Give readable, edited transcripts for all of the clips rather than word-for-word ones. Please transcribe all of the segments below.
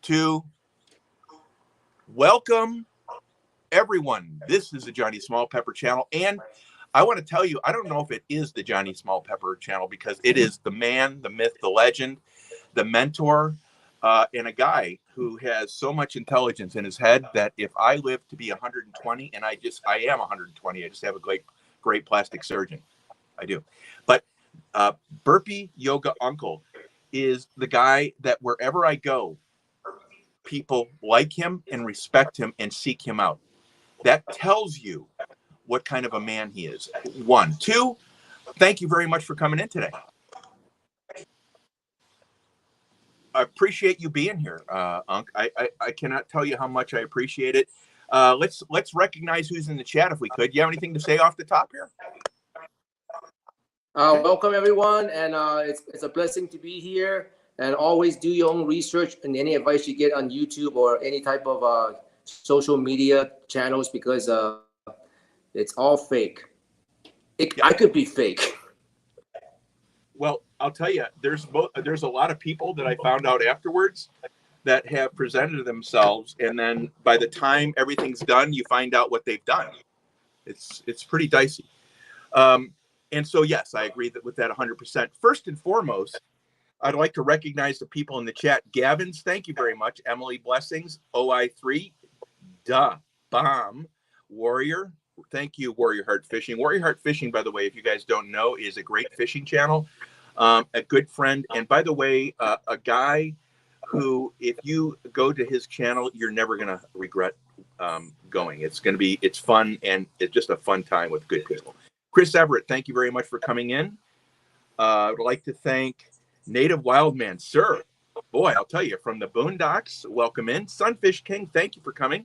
2. Welcome, everyone. This is the Johnny Small Pepper channel. And I want to tell you, I don't know if it is the Johnny Small Pepper channel because it is the man, the myth, the legend, the mentor, and a guy who has so much intelligence in his head that if I live to be 120, and I am 120, I just have a great plastic surgeon. I do. But Burpee Yoga Uncle is the guy that wherever I go, people like him and respect him and seek him out. That tells you what kind of a man he is. 1. 2, thank you very much for coming in today. I appreciate you being here, Unc. I cannot tell you how much I appreciate it. Let's recognize who's in the chat if we could. You have anything to say off the top here? Welcome everyone, and it's a blessing to be here. And always do your own research and any advice you get on YouTube or any type of social media channels, because it's all fake. I could be fake. Well, I'll tell you, there's a lot of people that I found out afterwards that have presented themselves, and then by the time everything's done, you find out what they've done. It's pretty dicey. And so, yes, I agree with that 100%. First and foremost, I'd like to recognize the people in the chat. Gavin's, thank you very much. Emily, blessings. OI3, bomb. Warrior, thank you. Warrior Heart Fishing. Warrior Heart Fishing, by the way, if you guys don't know, is a great fishing channel. A good friend. And by the way, a guy who, if you go to his channel, you're never going to regret going. It's fun, and it's just a fun time with good people. Chris Everett, thank you very much for coming in. I would like to thank Native Wildman, sir. Boy, I'll tell you, from the Boondocks, welcome in. Sunfish King, thank you for coming.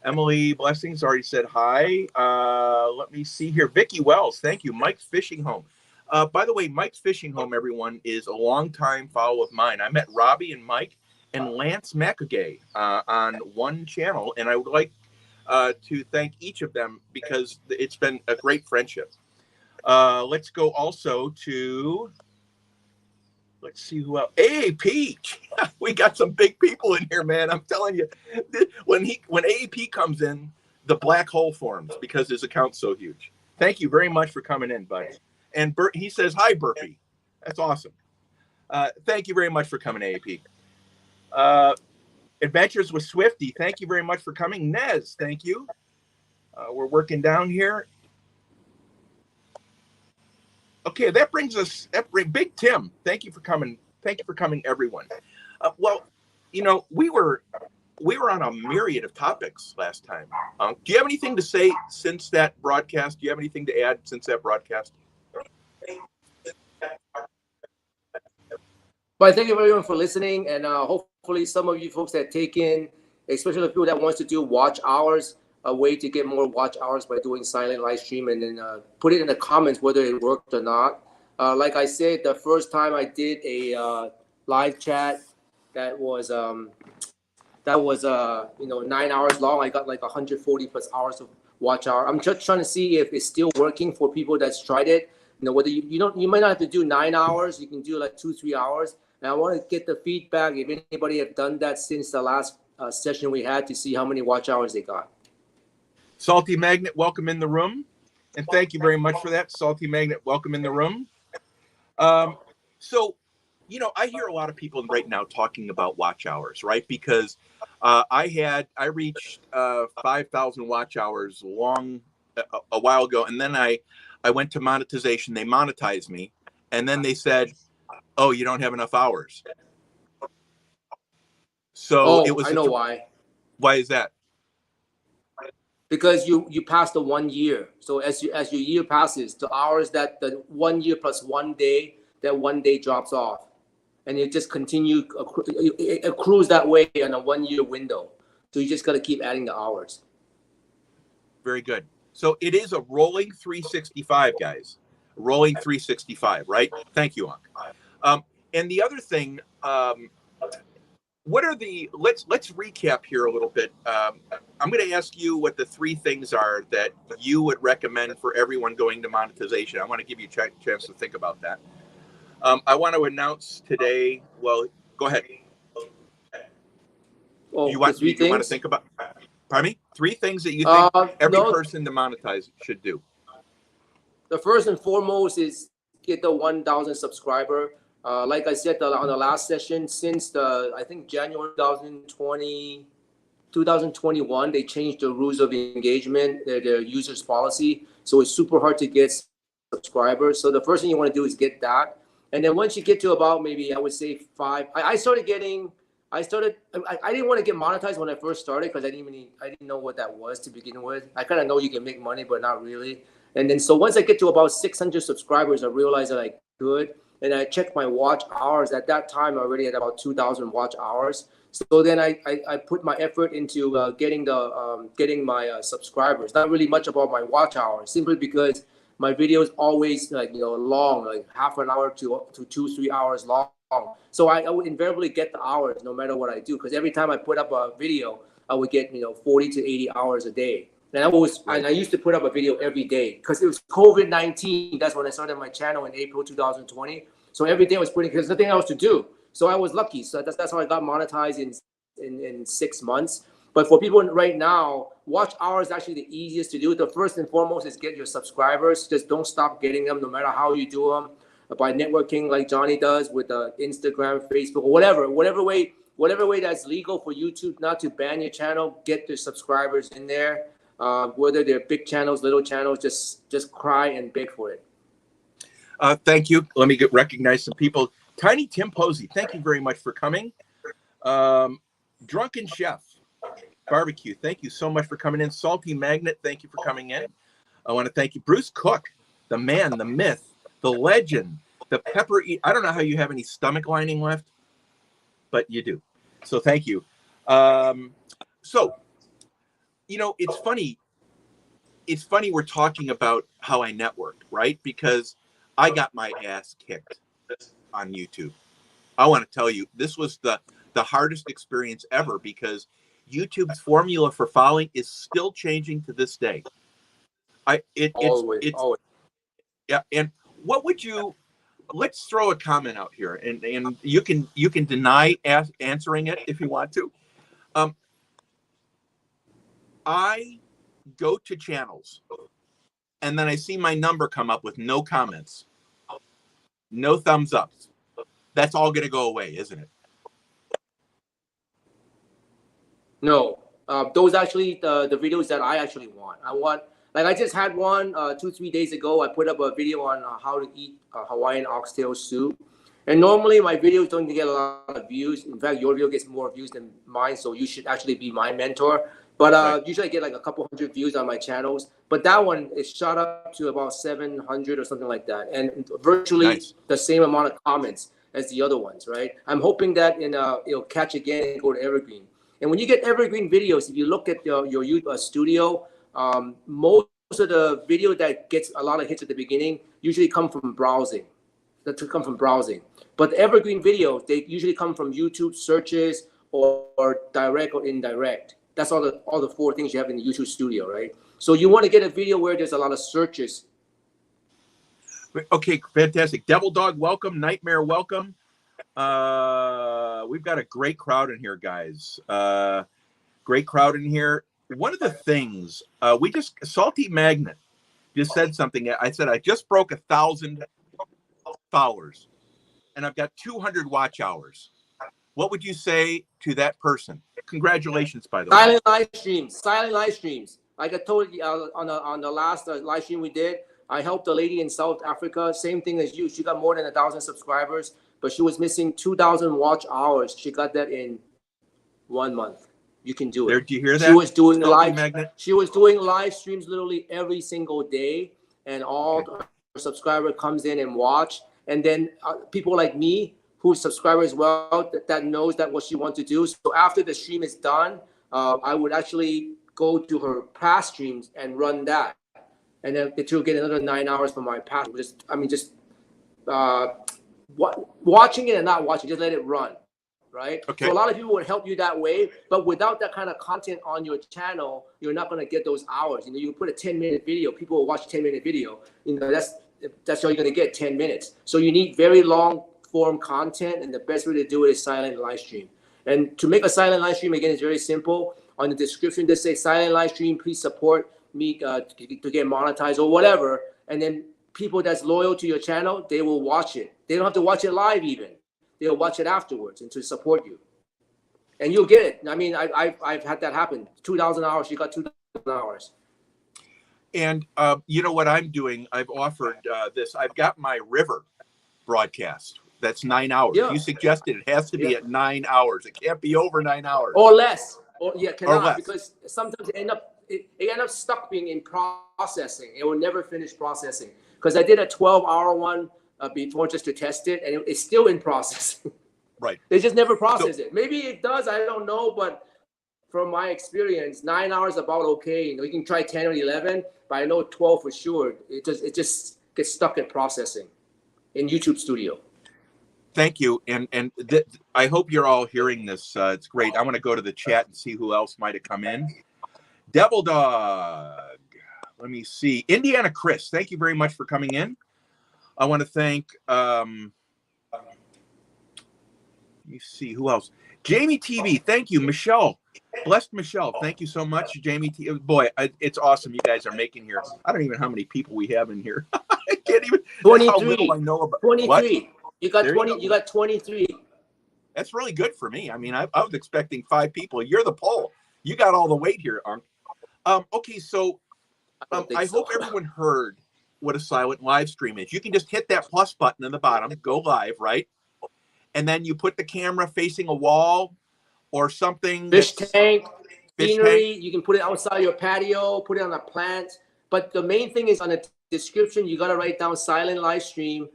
Emily Blessings already said hi. Let me see here. Vicky Wells, thank you. Mike's Fishing Home. By the way, Mike's Fishing Home, everyone, is a longtime follow of mine. I met Robbie and Mike and Lance McAgay on one channel, and I would like to thank each of them because it's been a great friendship. Let's go also to, let's see who else. AAP. We got some big people in here, man. I'm telling you, when AAP comes in, the black hole forms because his account's so huge. Thank you very much for coming in, buddy. And he says, hi, Burpee. That's awesome. Thank you very much for coming, AAP. Adventures with Swifty, thank you very much for coming. Nez, thank you. We're working down here. Okay, that brings us, Big Tim, thank you for coming. Thank you for coming, everyone. Well, you know, we were on a myriad of topics last time. Do you have anything to say since that broadcast? Do you have anything to add since that broadcast? Well, thank you everyone for listening, and hopefully some of you folks that take in, especially the people that wants to do watch hours, a way to get more watch hours by doing silent live stream, and then put it in the comments whether it worked or not. Like I said, the first time I did a live chat that was 9 hours long, I got like 140 plus hours of watch hour. I'm just trying to see if it's still working for people that's tried it. You know, whether you might not have to do 9 hours, you can do like 2-3 hours. And I want to get the feedback if anybody have done that since the last session we had, to see how many watch hours they got. Salty Magnet, welcome in the room. And thank you very much for that. Salty Magnet, welcome in the room. So, you know, I hear a lot of people right now talking about watch hours, right? Because I reached 5,000 watch hours a while ago. And then I went to monetization. They monetized me. And then they said, oh, you don't have enough hours. So it was. I know why. Why is that? Because you passed the 1 year. So as your year passes, the hours that the 1 year plus 1 day, that 1 day drops off, and it just it accrues that way in a 1 year window. So you just got to keep adding the hours. Very good. So it is a rolling 365, guys. Rolling 365, right? Thank you, Unc. And the other thing, what are let's recap here a little bit. I'm going to ask you what the 3 things are that you would recommend for everyone going to monetization. I want to give you a chance to think about that. I want to announce today, well, go ahead. Oh, You the want? Do three you want to things? think about? Pardon me. 3 things that you think every No, person to monetize should do. the first and foremost is get the 1,000 subscriber. Like I said on the last session, since I think January 2021, they changed the rules of engagement, their users policy. So it's super hard to get subscribers. So the first thing you want to do is get that. And then once you get to about maybe, I would say 5, I didn't want to get monetized when I first started because I didn't know what that was to begin with. I kind of know you can make money, but not really. And then so once I get to about 600 subscribers, I realized that I could. And I checked my watch hours. At that time, I already had about 2,000 watch hours. So then I put my effort into getting my subscribers. Not really much about my watch hours, simply because my videos always long, like half an hour to 2-3 hours long. So I would invariably get the hours no matter what I do, because every time I put up a video, I would get 40 to 80 hours a day. And I used to put up a video every day because it was COVID-19. That's when I started my channel in April 2020. So every day I was putting, because nothing else to do. So I was lucky. So that's how I got monetized in 6 months. But for people right now, watch hours is actually the easiest to do. The first and foremost is get your subscribers. Just don't stop getting them, no matter how you do them, by networking like Johnny does with Instagram, Facebook, or whatever way that's legal for YouTube not to ban your channel. Get the subscribers in there, whether they're big channels, little channels. Just cry and beg for it. Thank you. Let me recognize some people. Tiny Tim Posey, thank you very much for coming. Drunken Chef Barbecue, thank you so much for coming in. Salty Magnet, thank you for coming in. I want to thank you. Bruce Cook, the man, the myth, the legend, the pepper eat. I don't know how you have any stomach lining left, but you do. So thank you. So, it's funny. It's funny we're talking about how I networked, right? Because I got my ass kicked on YouTube. I want to tell you, this was the hardest experience ever, because YouTube's formula for following is still changing to this day. Always. Yeah. And what would you? Let's throw a comment out here, and you can deny answering it if you want to. I go to channels, and then I see my number come up with no comments, no thumbs ups. That's all going to go away, isn't it? No, those actually the videos that I actually want. Like I just had one 2-3 days ago. I put up a video on how to eat Hawaiian oxtail soup. And normally my videos don't get a lot of views. In fact, your video gets more views than mine, so you should actually be my mentor. But Right. usually I get like a couple hundred views on my channels. But that one is shot up to about 700 or something like that, and virtually Nice. the same amount of comments as the other ones. Right? I'm hoping that it'll catch again and go to evergreen. And when you get evergreen videos, if you look at your YouTube studio, most of the video that gets a lot of hits at the beginning usually come from browsing. But the evergreen videos, they usually come from YouTube searches or direct or indirect. That's all the 4 things you have in the YouTube studio, right? So you want to get a video where there's a lot of searches. Okay, fantastic. Devil Dog, welcome. Nightmare, welcome. We've got a great crowd in here, guys. Great crowd in here. One of the things Salty Magnet just said something. I said I just broke 1,000 followers, and I've got 200 watch hours. What would you say to that person? Congratulations, by the way. Silent live streams. Like I told you on the last live stream we did, I helped a lady in South Africa. Same thing as you. She got more than 1,000 subscribers, but she was missing 2,000 watch hours. She got that in 1 month. You can do it. Did you hear that? She was doing Magnet? She was doing live streams literally every single day, and her subscriber comes in and watch. And then people like me who subscribe as well that knows that what she wants to do. So after the stream is done, I would actually go to her past streams and run that, and then she'll get another 9 hours from my past. Watching it and not watching, just let it run. Right? Okay. So a lot of people would help you that way, but without that kind of content on your channel, you're not going to get those hours. You put a 10-minute video, people will watch a 10-minute video. That's all you're going to get, 10 minutes. So you need very long form content, and the best way to do it is silent live stream. And to make a silent live stream, again, is very simple. On the description, just say silent live stream, please support me to get monetized or whatever. And then people that's loyal to your channel, they will watch it. They don't have to watch it live even. They'll watch it afterwards and to support you. And you'll get it. I mean, I've had that happen. 2,000 hours, you got 2,000 hours. And you know what I'm doing? I've offered this. I've got my river broadcast. That's 9 hours. Yeah. You suggested it has to be at 9 hours. It can't be over 9 hours. Or less. Or cannot, or less. Because sometimes it end up stuck being in processing. It will never finish processing. Because I did a 12-hour one before just to test it, and it's still in processing. Right. They just never process it. Maybe it does. I don't know, but from my experience, 9 hours about okay. You know, you can try 10 or 11, but I know 12 for sure. It just gets stuck in processing in YouTube Studio. Thank you. And I hope you're all hearing this. It's great. I want to go to the chat and see who else might have come in. Devil Dog. Let me see. Indiana Chris, thank you very much for coming in. I want to thank, let me see who else. Jamie TV, thank you. Michelle, Blessed Michelle, thank you so much. Jamie TV, boy, it's awesome you guys are making here. I don't even know how many people we have in here. I can't even. 23. How little I know about 23. What? You got There 20. You got 23. That's really good for me. I mean, I was expecting 5 people. You're the poll. You got all the weight here, Unk. Okay, so I hope everyone heard what a silent live stream is. You can just hit that plus button in the bottom, go live, right? And then you put the camera facing a wall or something. Fish tank, scenery. Tank. You can put it outside your patio, put it on a plant. But the main thing is on the description, you got to write down silent live stream.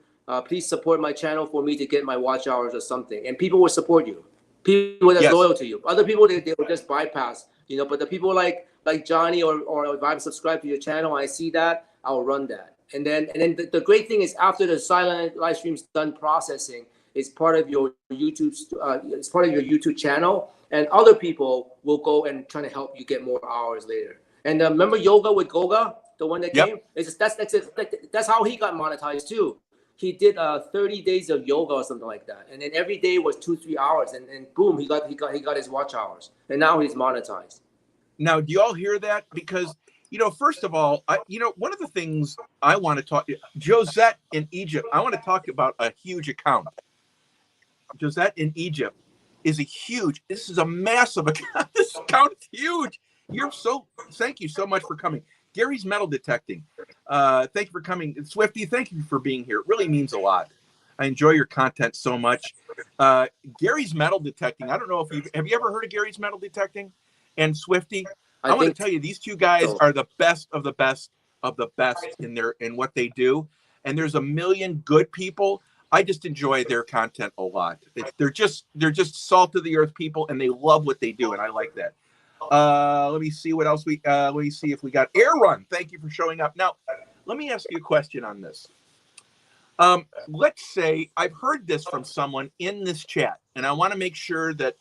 Please support my channel for me to get my watch hours or something. And people will support you. People that's loyal to you. Other people, they will just bypass, you know. But the people like Johnny or if I'm subscribed to your channel, I see that, I'll run that. And then the great thing is after the silent live stream's done processing, it's part of your YouTube channel, and other people will go and try to help you get more hours later. And remember Yoga with Goga, the one that came? That's how he got monetized too. He did 30 days of yoga or something like that, and then every day was 2-3 hours, and boom, he got his watch hours, and now he's monetized. Now, do you all hear that? Because first of all, one of the things I want to talk, Josette in Egypt, I want to talk about a huge account. Josette in Egypt is this is a massive account. This account is huge. Thank you so much for coming. Gary's metal detecting. Thank you for coming. Swifty, thank you for being here. It really means a lot. I enjoy your content so much. Gary's metal detecting. I don't know if have you ever heard of Gary's metal detecting? And Swifty, I want to tell you, these two guys are the best of the best of the best in what they do. And there's a million good people. I just enjoy their content a lot. They're just salt of the earth people, and they love what they do, and I like that. Let me see what else let me see if we got Air Run. Thank you for showing up. Now, let me ask you a question on this. Let's say I've heard this from someone in this chat, and I want to make sure that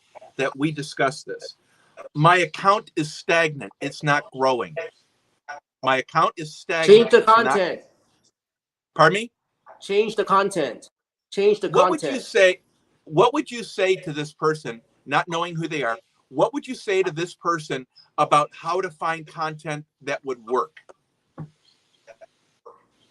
we discuss this. My account is stagnant. It's not growing. My account is stagnant. Change the content. Pardon me? Change the content. Change the content. What would you say to this person, not knowing who they are? What would you say to this person about how to find content that would work?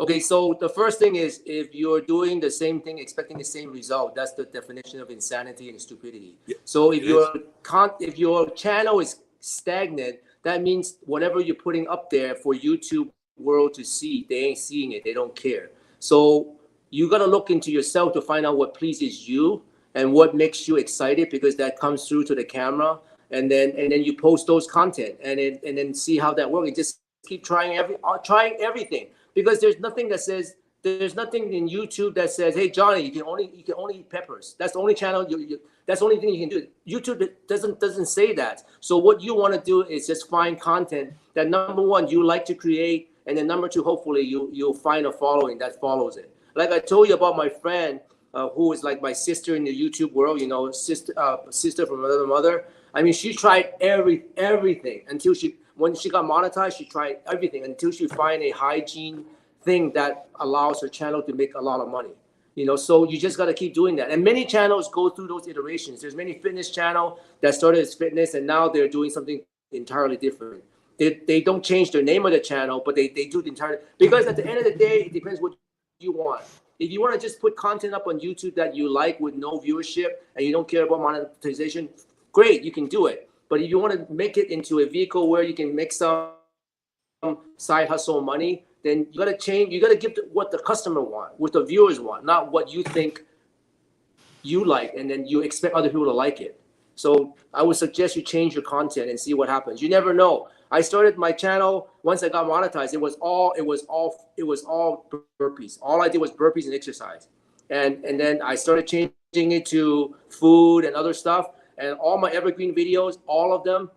Okay, so the first thing is, if you're doing the same thing, expecting the same result, that's the definition of insanity and stupidity. Yeah, so if your channel is stagnant, that means whatever you're putting up there for YouTube world to see, they ain't seeing it. They don't care. So you got to look into yourself to find out what pleases you and what makes you excited, because that comes through to the camera. And then you post those content and then see how that works. You just keep trying everything. Because there's nothing in YouTube that says, hey Johnny, you can only eat peppers. That's the only channel that's the only thing you can do. YouTube doesn't say that. So what you want to do is just find content that, number one, you like to create, and then number two, hopefully you'll find a following that follows it. Like I told you about my friend who is like my sister in the YouTube world, sister from another mother. I mean, she tried everything until when she got monetized, she tried everything until she find a hygiene thing that allows her channel to make a lot of money. You know, so you just got to keep doing that. And many channels go through those iterations. There's many fitness channel that started as fitness and now they're doing something entirely different. They don't change the name of the channel, but they do the entire, because at the end of the day, it depends what you want. If you want to just put content up on YouTube that you like with no viewership and you don't care about monetization, great, you can do it. But if you want to make it into a vehicle where you can make some side hustle money, then you got to change. You got to give what the customer want, what the viewers want, not what you think you like, and then you expect other people to like it. So I would suggest you change your content and see what happens. You never know. I started my channel once I got monetized. It was all burpees. All I did was burpees and exercise, and then I started changing it to food and other stuff. And all my evergreen videos, all of them,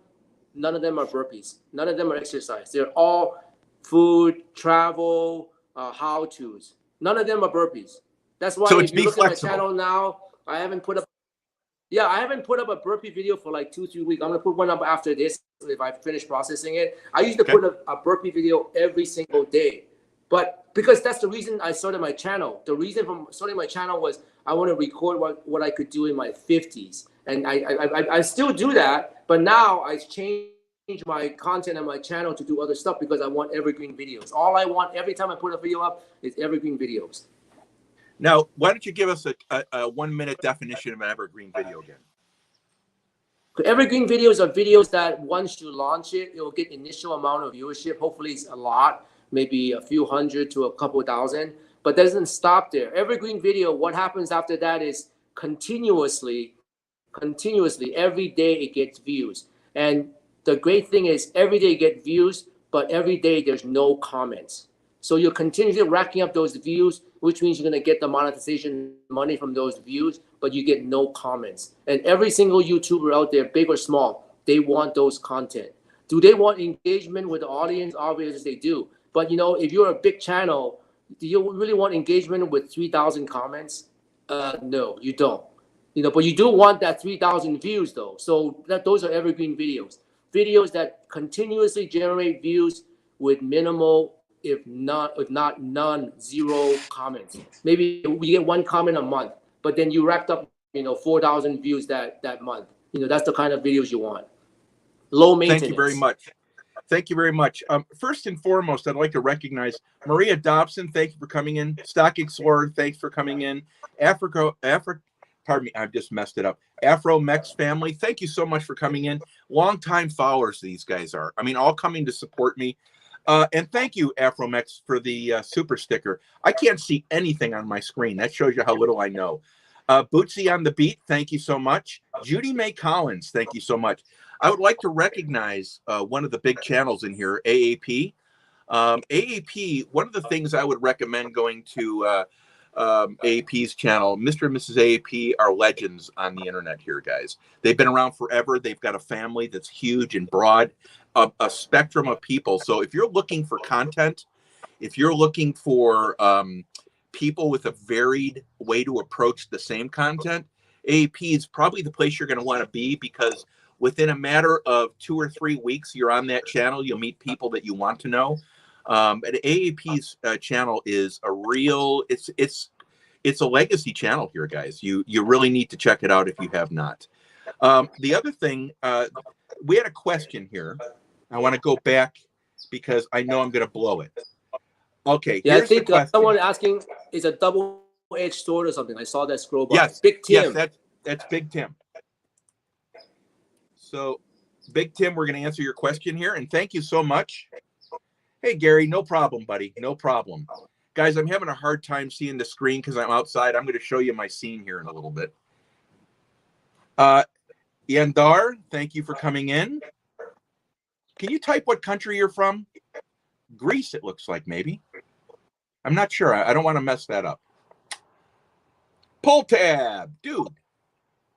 none of them are burpees. None of them are exercise. They're all food, travel, how-tos. None of them are burpees. That's why if you look at my channel now, I haven't put up a burpee video for like 2-3 weeks. I'm gonna put one up after this if I finish processing it. I used to put a burpee video every single day, but because that's the reason I started my channel. The reason for starting my channel was I want to record what I could do in my 50s, and I still do that, but now I changed my content on my channel to do other stuff because I want evergreen videos. All I want every time I put a video up is evergreen videos. Now, why don't you give us a 1 minute definition of an evergreen video again? Evergreen videos are videos that once you launch it, it will get initial amount of viewership. Hopefully it's a lot, maybe a few hundred to a couple thousand, but doesn't stop there. Evergreen video, what happens after that is continuously, every day it gets views. And the great thing is every day you get views, but every day there's no comments. So you're continuously racking up those views, which means you're going to get the monetization money from those views, but you get no comments. And every single YouTuber out there, big or small, they want those content. Do they want engagement with the audience? Obviously they do. But you know, if you're a big channel, do you really want engagement with 3,000 comments? No, you don't. You know, but you do want that 3,000 views though. So those are evergreen videos. Videos that continuously generate views with minimal, if not none, zero comments. Maybe we get one comment a month, but then you racked up, you know, 4,000 views that month. You know, that's the kind of videos you want. Low maintenance. Thank you very much. Thank you very much. First and foremost, I'd like to recognize Maria Dobson. Thank you for coming in. Stock Explorer, thanks for coming in. Pardon me, I've just messed it up. Afro Mex family, thank you so much for coming in. Longtime followers, these guys are. I mean, all coming to support me. And thank you, Afro Mex, for the super sticker. I can't see anything on my screen. That shows you how little I know. Bootsy on the Beat, thank you so much. Judy Mae Collins, thank you so much. I would like to recognize one of the big channels in here, AAP. AAP, one of the things I would recommend going to AAP's channel, Mr. and Mrs. AAP are legends on the internet here, guys. They've been around forever. They've got a family that's huge and broad, a spectrum of people. So if you're looking for content, if you're looking for people with a varied way to approach the same content, AAP is probably the place you're going to want to be, because within a matter of 2 or 3 weeks, you're on that channel. You'll meet people that you want to know. And AAP's channel is a real, it's a legacy channel here, guys. You really need to check it out if you have not. The other thing, we had a question here. I want to go back because I know I'm going to blow it. Okay. Yeah, I think someone asking is a double-edged sword or something. I saw that scroll bar. Yes, Big Tim. Yes, that's Big Tim. So, Big Tim, we're going to answer your question here, and thank you so much. Hey, Gary, no problem, buddy. No problem. Guys, I'm having a hard time seeing the screen because I'm outside. I'm going to show you my scene here in a little bit. Yandar, thank you for coming in. Can you type what country you're from? Greece, it looks like, maybe. I'm not sure. I don't want to mess that up. Pull tab, dude.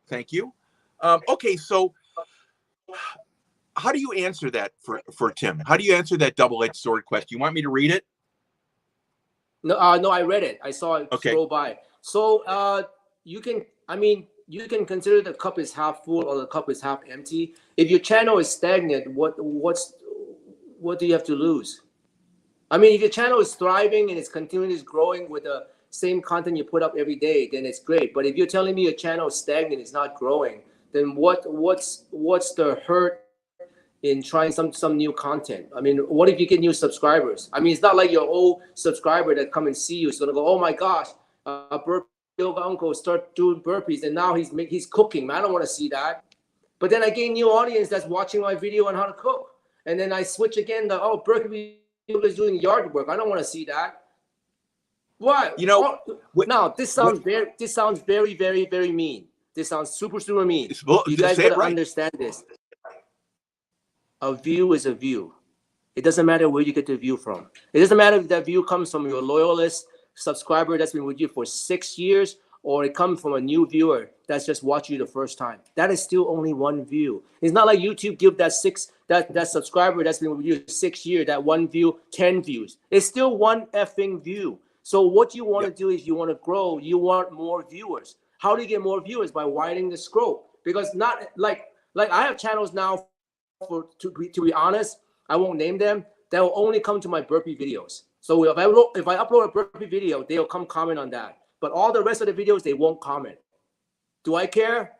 Thank you. Okay, so how do you answer that for Tim? How do you answer that double-edged sword question? You want me to read it? No, no, I read it. I saw it scroll by. So you can consider the cup is half full or the cup is half empty. If your channel is stagnant, what do you have to lose? I mean, if your channel is thriving and it's continually growing with a same content you put up every day, then it's great. But if you're telling me your channel is stagnant, it's not growing, then what's the hurt in trying some new content? I mean, what if you get new subscribers? I mean, it's not like your old subscriber that come and see you is gonna go, oh my gosh, burpee yoga uncle start doing burpees and now he's cooking. Man, I don't want to see that. But then I gain new audience that's watching my video on how to cook, and then I switch again. Oh, burpee yoga is doing yard work. I don't want to see that. Why? You know, now this sounds very, very, very mean. This sounds super mean. You guys gotta understand this. A view is a view. It doesn't matter where you get the view from. It doesn't matter if that view comes from your loyalist subscriber that's been with you for 6 years, or it comes from a new viewer that's just watched you the first time. That is still only one view. It's not like YouTube give that subscriber that's been with you 6 years, that one view, 10 views. It's still one effing view. So what you want to do is you want to grow, you want more viewers. How do you get more viewers? By widening the scope. Because not like I have channels now, to be honest, I won't name them, that will only come to my burpee videos. So if I upload a burpee video, they'll come comment on that. But all the rest of the videos, they won't comment. Do I care?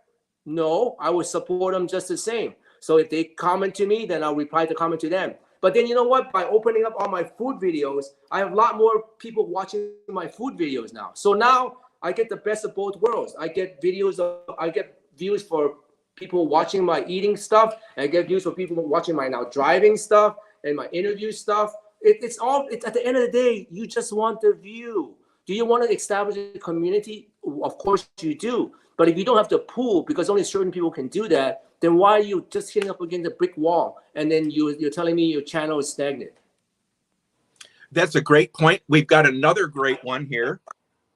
No, I will support them just the same. So if they comment to me, then I'll reply the comment to them. But then you know what? By opening up all my food videos, I have a lot more people watching my food videos now. So now I get the best of both worlds. I get views for people watching my eating stuff. I get views for people watching my now driving stuff and my interview stuff. It's at the end of the day, you just want the view. Do you want to establish a community? Of course you do. But if you don't have to pool, because only certain people can do that, then why are you just hitting up against a brick wall? And then you're telling me your channel is stagnant. That's a great point. We've got another great one here.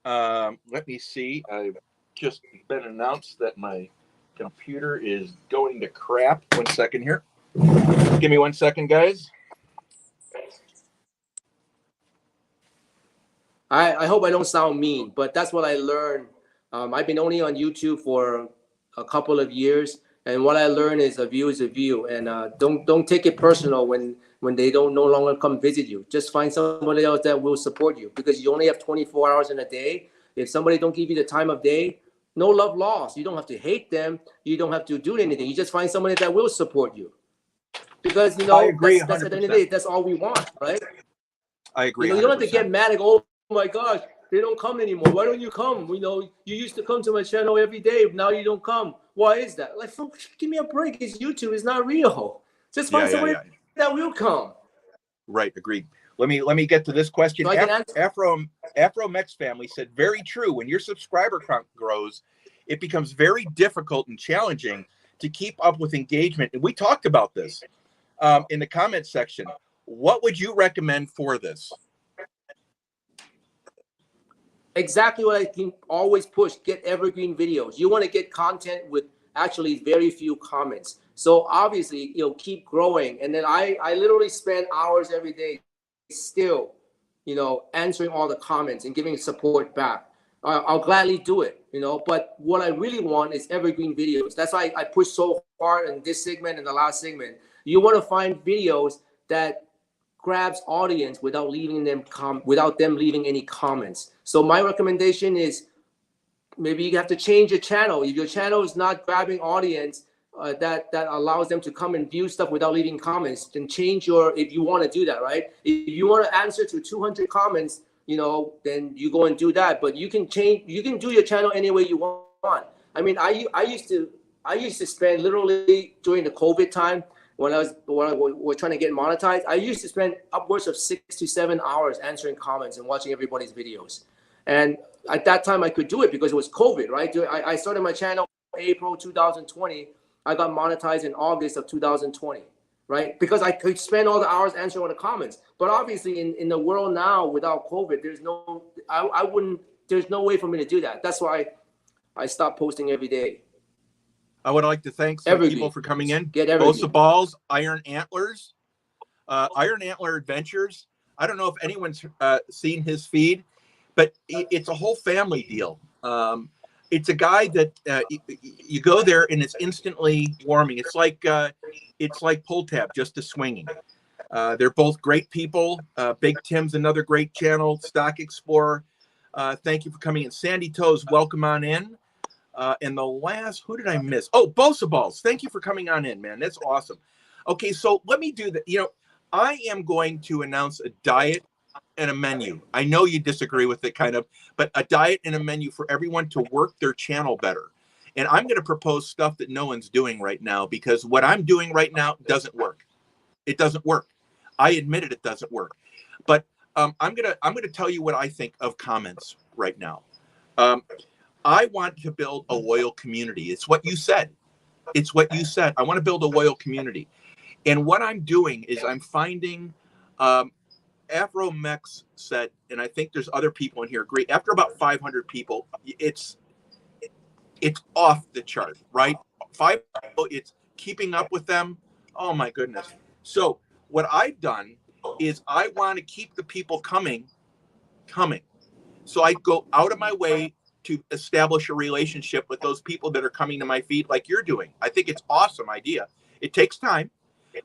Let me see. I've just been announced that my computer is going to crap. 1 second here. Give me 1 second, guys. I hope I don't sound mean, but that's what I learned. I've been only on YouTube for a couple of years, and what I learned is a view is a view, and don't take it personal when they don't no longer come visit you. Just find somebody else that will support you, because you only have 24 hours in a day. If somebody don't give you the time of day, no love lost. You don't have to hate them. You don't have to do anything. You just find somebody that will support you, because you know I agree. that's at the end of the day, that's all we want, right? I agree. You don't have to get mad and go, oh my gosh, they don't come anymore. Why don't you come? You know, you used to come to my channel every day. Now you don't come. Why is that? Like, give me a break. It's YouTube. It's not real. Just find somebody that will come. Right. Agreed. Let me get to this question. So Afro Mex family said, very true. When your subscriber count grows, it becomes very difficult and challenging to keep up with engagement. And we talked about this in the comment section. What would you recommend for this? Exactly what I can always push. Get evergreen videos. You want to get content with actually very few comments. So obviously, you'll keep growing. And then I literally spend hours every day still, you know, answering all the comments and giving support back. I'll gladly do it, you know, but what I really want is evergreen videos. That's why I push so hard in this segment and the last segment. You want to find videos that grabs audience without leaving them without them leaving any comments. So my recommendation is maybe you have to change your channel. If your channel is not grabbing audience that allows them to come and view stuff without leaving comments, then change your, if you want to do that, right? If you want to answer to 200 comments, you know, then you go and do that. But you can change, you can do your channel any way you want. I mean, I used to spend literally during the COVID time when we're trying to get monetized, I used to spend upwards of 6 to 7 hours answering comments and watching everybody's videos. And at that time I could do it because it was COVID, right? I started my channel April 2020. I got monetized in August of 2020, right? Because I could spend all the hours answering all the comments. But obviously in the world now without COVID, there's no way for me to do that. That's why I stopped posting every day. I would like to thank some people for coming in. Bosa Balls, Iron Antlers, Iron Antler Adventures. I don't know if anyone's seen his feed, but it's a whole family deal. It's a guy that you go there and it's instantly warming. It's like pull tab, just a swinging. They're both great people. Big Tim's another great channel. Stock Explorer. Thank you for coming in. Sandy Toes, welcome on in. And the last, who did I miss? Oh, Bosa Balls. Thank you for coming on in, man. That's awesome. Okay, so let me do that. You know, I am going to announce a diet and a menu. I know you disagree with it kind of, but a diet and a menu for everyone to work their channel better. And I'm going to propose stuff that no one's doing right now, because what I'm doing right now doesn't work. It doesn't work. I admit it doesn't work. But I'm gonna tell you what I think of comments right now. I want to build a loyal community. It's what you said. It's what you said. I want to build a loyal community. And what I'm doing is I'm finding, Afromex said, and I think there's other people in here agree, after about 500 people, it's off the chart, right? 5 people, it's keeping up with them. Oh my goodness. So what I've done is I want to keep the people coming. So I go out of my way to establish a relationship with those people that are coming to my feed like you're doing. I think it's an awesome idea. It takes time,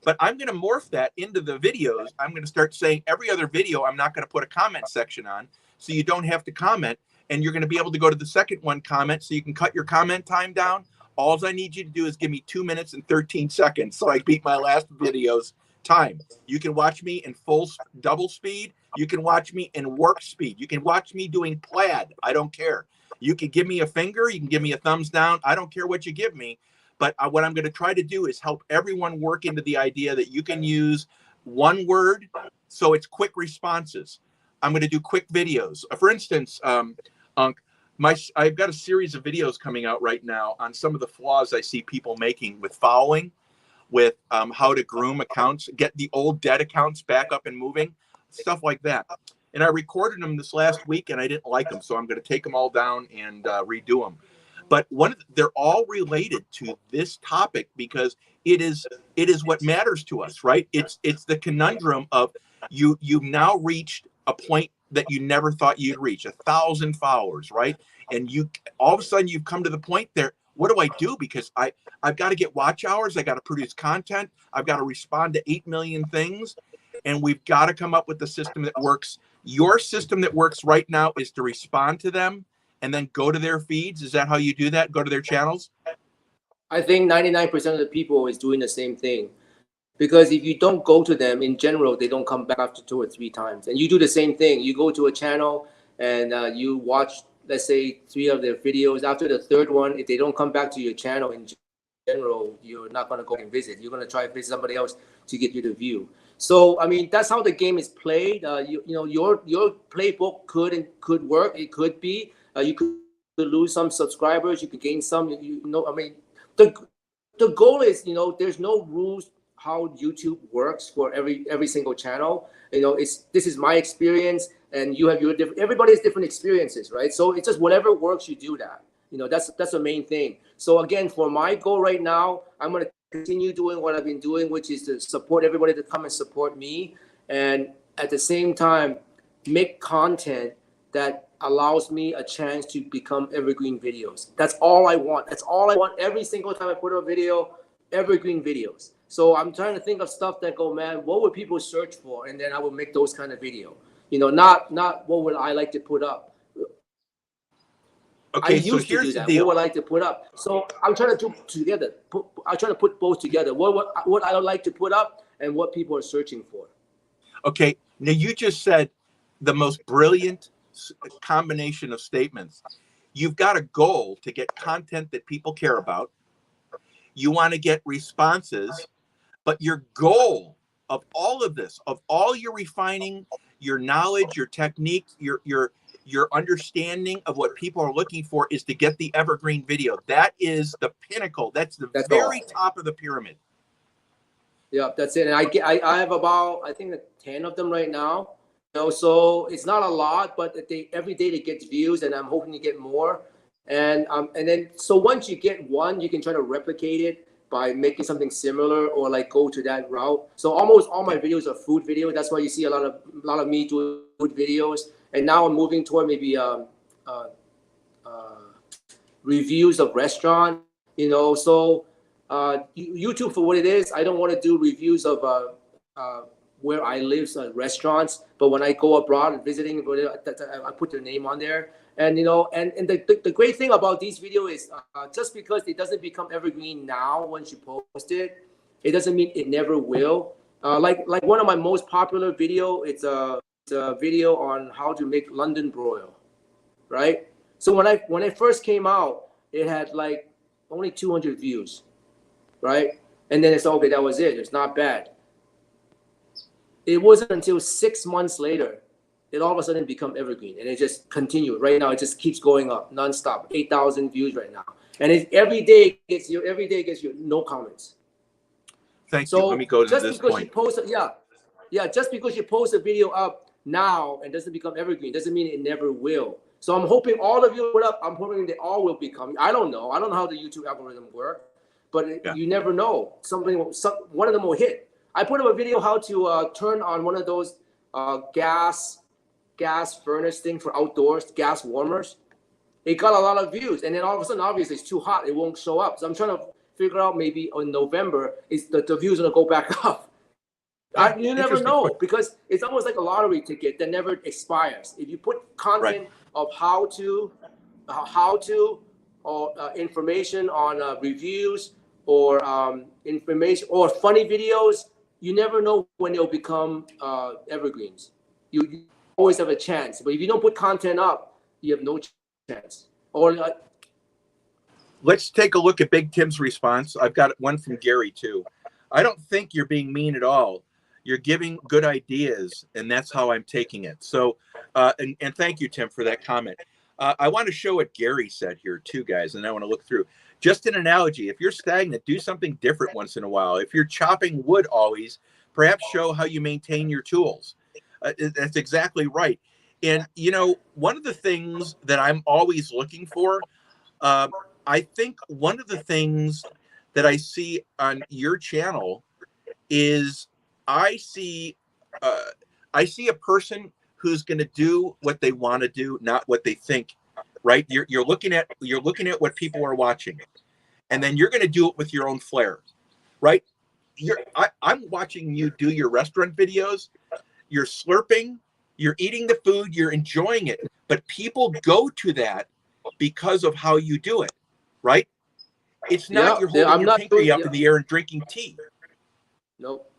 but I'm going to morph that into the videos. I'm going to start saying every other video, I'm not going to put a comment section on, so you don't have to comment, and you're going to be able to go to the second one, comment, so you can cut your comment time down. All I need you to do is give me 2 minutes and 13 seconds so I beat my last video's time. You can watch me in full double speed. You can watch me in warp speed. You can watch me doing plaid. I don't care. You can give me a finger. You can give me a thumbs down. I don't care what you give me. But what I'm going to try to do is help everyone work into the idea that you can use one word, so it's quick responses. I'm going to do quick videos. For instance, I've got a series of videos coming out right now on some of the flaws I see people making with following, with how to groom accounts, get the old dead accounts back up and moving, stuff like that. And I recorded them this last week, and I didn't like them, so I'm going to take them all down and redo them. But they're all related to this topic, because it is what matters to us, right? It's the conundrum of you've now reached a point that you never thought you'd reach, 1,000 followers, right? And you all of a sudden you've come to the point there. What do I do? Because I've got to get watch hours. I got to produce content. I've got to respond to 8 million things. And we've got to come up with a system that works. Your system that works right now is to respond to them and then go to their feeds. Is that how you do that? Go to their channels? I think 99% of the people is doing the same thing. Because if you don't go to them, in general, they don't come back after 2 or 3 times. And you do the same thing. You go to a channel and you watch, let's say, 3 of their videos. After the 3rd one, if they don't come back to your channel in general, you're not going to go and visit. You're going to try to visit somebody else to get you the view. So, I mean, that's how the game is played. You know, your playbook could work. It could be. You could lose some subscribers. You could gain some. You know, I mean, the goal is, you know, there's no rules how YouTube works for every single channel. You know, this is my experience, and you have your different. Everybody has different experiences, right? So it's just whatever works, you do that. You know, that's the main thing. So again, for my goal right now, I'm going to continue doing what I've been doing, which is to support everybody to come and support me, and at the same time make content that allows me a chance to become evergreen videos. That's all I want. That's all I want every single time I put up a video, evergreen videos. So I'm trying to think of stuff that go, man, what would people search for? And then I will make those kind of video. You know, not what would I like to put up. Okay, I used to do that. What would I like to put up? So I'm trying to do together. I'm trying to put both together. What I would like to put up and what people are searching for. Okay, now you just said the most brilliant combination of statements. You've got a goal to get content that people care about. You want to get responses, but your goal of all of this, of all your refining, your knowledge, your technique, your understanding of what people are looking for is to get the evergreen video. That is the pinnacle. That's the very top of the pyramid. Yeah, that's it. And I have about, I think, 10 of them right now. You know, so it's not a lot, but every day they get views, and I'm hoping to get more. And then so once you get one, you can try to replicate it by making something similar, or like go to that route. So almost all my videos are food videos. That's why you see a lot of me doing food videos. And now I'm moving toward maybe reviews of restaurant. You know, so YouTube, for what it is, I don't want to do reviews of where I live, restaurants. But when I go abroad and visiting, I put their name on there. And you know, and the great thing about these videos is just because it doesn't become evergreen now once you post it, it doesn't mean it never will. Like one of my most popular video, it's a video on how to make London broil, right? So when I first came out, it had like only 200 views, right? And then it's okay, that was it. It's not bad. It wasn't until 6 months later, it all of a sudden become evergreen, and it just continued. Right now, it just keeps going up nonstop. 8,000 views right now, and every day gets you no comments. Thank you. Let me go to just this because point. you post, just because you post a video up now and doesn't become evergreen doesn't mean it never will. So I'm hoping all of you put up. I'm hoping they all will become. I don't know. I don't know how the YouTube algorithm works, but you never know. One of them will hit. I put up a video how to turn on one of those gas furnace thing for outdoors, gas warmers. It got a lot of views, and then all of a sudden, obviously, it's too hot. It won't show up. So I'm trying to figure out maybe in November is the views gonna go back up. You never know, because it's almost like a lottery ticket that never expires. If you put content of how to, or information on reviews or information or funny videos, you never know when they'll become evergreens. You always have a chance, but if you don't put content up, you have no chance. Or let's take a look at Big Tim's response. I've got one from Gary too. I don't think you're being mean at all. You're giving good ideas, and that's how I'm taking it. So, and thank you, Tim, for that comment. I want to show what Gary said here too, guys, and I want to look through. Just an analogy, if you're stagnant, do something different once in a while. If you're chopping wood always, perhaps show how you maintain your tools. That's exactly right. And, you know, one of the things that I'm always looking for, I think one of the things that I see on your channel is I see a person who's going to do what they want to do, not what they think. Right? You're looking at what people are watching, and then you're going to do it with your own flair. Right? I'm watching you do your restaurant videos. You're slurping, you're eating the food, you're enjoying it, but people go to that because of how you do it. Right? It's not you're holding your pinky up in the air and drinking tea. Nope.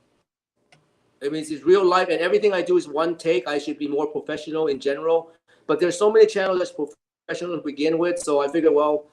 I mean, it's real life, and everything I do is one take. I should be more professional in general, but there's so many channels that's professional to begin with. So I figured, well,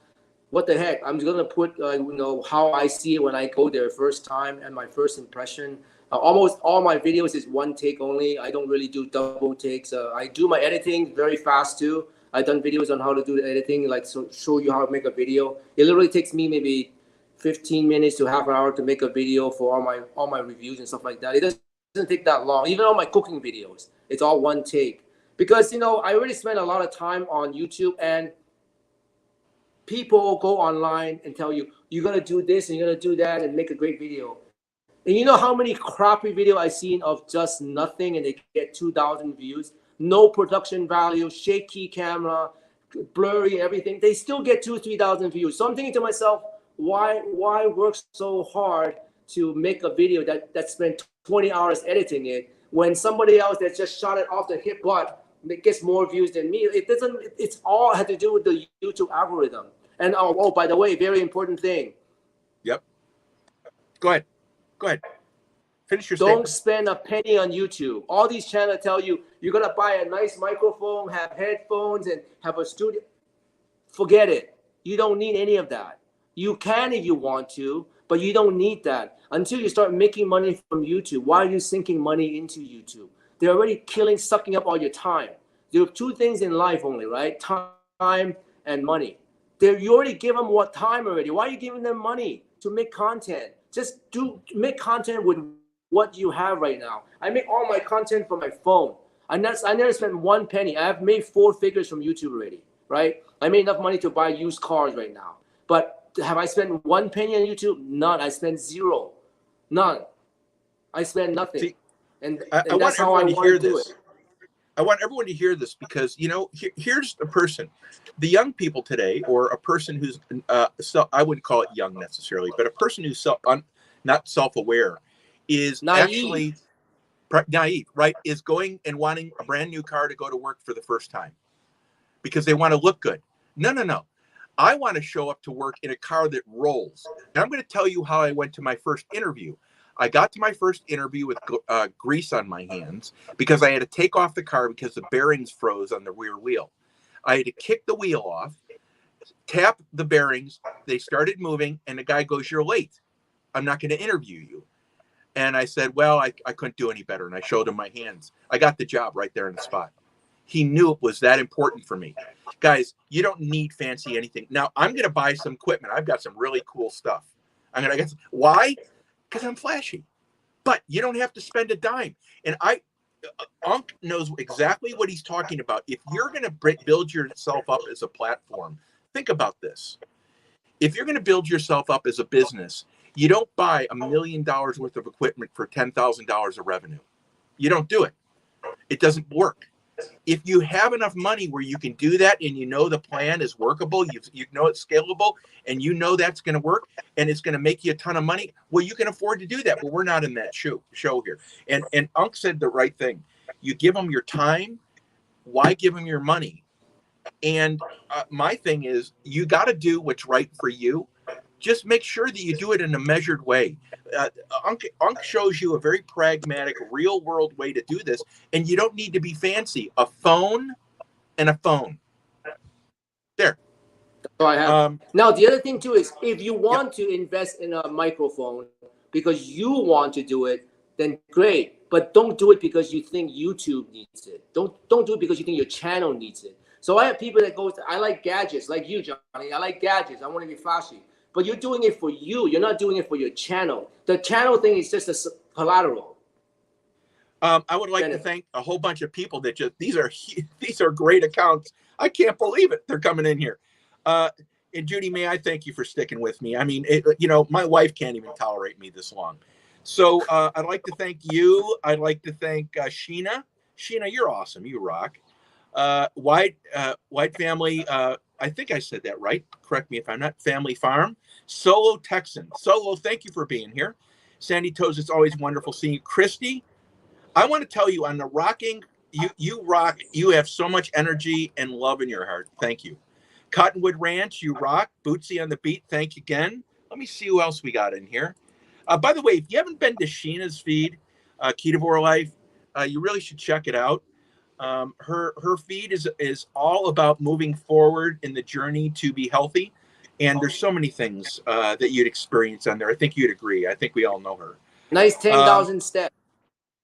what the heck? I'm just gonna put, you know, how I see it when I go there first time and my first impression. Almost all my videos is one take only. I don't really do double takes. I do my editing very fast too. I've done videos on how to do the editing, like show you how to make a video. It literally takes me maybe 15 minutes to half an hour to make a video for all my reviews and stuff like that. It doesn't take that long. Even on my cooking videos, it's all one take. Because, you know, I already spent a lot of time on YouTube, and people go online and tell you, you're going to do this and you're going to do that and make a great video. And you know how many crappy videos I've seen of just nothing and they get 2,000 views? No production value, shaky camera, blurry, everything. They still get 2,000 or 3,000 views. So I'm thinking to myself, why work so hard to make a video that spent 20 hours editing it when somebody else that just shot it off the hip butt gets more views than me? It doesn't. It's all had to do with the YouTube algorithm. And oh, by the way, very important thing. Yep. Go ahead. Finish your Don't statement. spend a penny on YouTube. All these channels tell you you're gonna buy a nice microphone, have headphones, and have a studio. Forget it. You don't need any of that. You can if you want to, but you don't need that until you start making money from YouTube. Why are you sinking money into YouTube? They're already sucking up all your time. There are two things in life only, right? Time and money. You already give them what time already. Why are you giving them money to make content? Just make content with what you have right now. I make all my content from my phone. I never spent one penny. I have made 4 figures from YouTube already, right? I made enough money to buy used cars right now. But have I spent one penny on YouTube? None. I spent 0. None. I spent nothing. See, and that's how I want to do it. I want everyone to hear this because, you know, here's the person, the young people today, or a person who's, I wouldn't call it young necessarily, but a person who's not self-aware is naive. Actually, naive, right, is going and wanting a brand new car to go to work for the first time because they want to look good. No, no, no. I want to show up to work in a car that rolls. And I'm going to tell you how I went to my first interview. I got to my first interview with grease on my hands because I had to take off the car because the bearings froze on the rear wheel. I had to kick the wheel off, tap the bearings. They started moving, and the guy goes, "You're late. I'm not going to interview you." And I said, well, I couldn't do any better. And I showed him my hands. I got the job right there on the spot. He knew it was that important for me. Guys, you don't need fancy anything. Now, I'm going to buy some equipment. I've got some really cool stuff. I'm going to get why? Because I'm flashy. But you don't have to spend a dime. And Unk knows exactly what he's talking about. If you're going to build yourself up as a platform, think about this. If you're going to build yourself up as a business, you don't buy $1 million worth of equipment for $10,000 of revenue. You don't do it. It doesn't work. If you have enough money where you can do that and you know the plan is workable, you know it's scalable, and you know that's going to work and it's going to make you a ton of money, well, you can afford to do that. But we're not in that show here. And Unk said the right thing. You give them your time. Why give them your money? And my thing is, you got to do what's right for you. Just make sure that you do it in a measured way. Unk shows you a very pragmatic, real-world way to do this, and you don't need to be fancy. A phone and a phone. There. So I have. Now, the other thing, too, is if you want to invest in a microphone because you want to do it, then great. But don't do it because you think YouTube needs it. Don't do it because you think your channel needs it. So I have people that go, I like gadgets, like you, Johnny. I like gadgets. I want to be flashy. But you're doing it for you. You're not doing it for your channel. The channel thing is just a collateral. I would like to thank a whole bunch of people that just these are great accounts. I can't believe it. They're coming in here. And Judy, may I thank you for sticking with me. I mean, my wife can't even tolerate me this long. So I'd like to thank you. I'd like to thank Sheena. Sheena, you're awesome. You rock. White Family. I think I said that right. Correct me if I'm not. Family Farm. Solo Texan. Solo, thank you for being here. Sandy Toes, it's always wonderful seeing you. Christy, I want to tell you on the rocking, you rock. You have so much energy and love in your heart. Thank you. Cottonwood Ranch, you rock. Bootsy on the beat, thank you again. Let me see who else we got in here. By the way, if you haven't been to Sheena's feed, Ketovore Life, you really should check it out. Her feed is all about moving forward in the journey to be healthy. And there's so many things that you'd experience on there. I think you'd agree. I think we all know her. Nice 10,000 steps.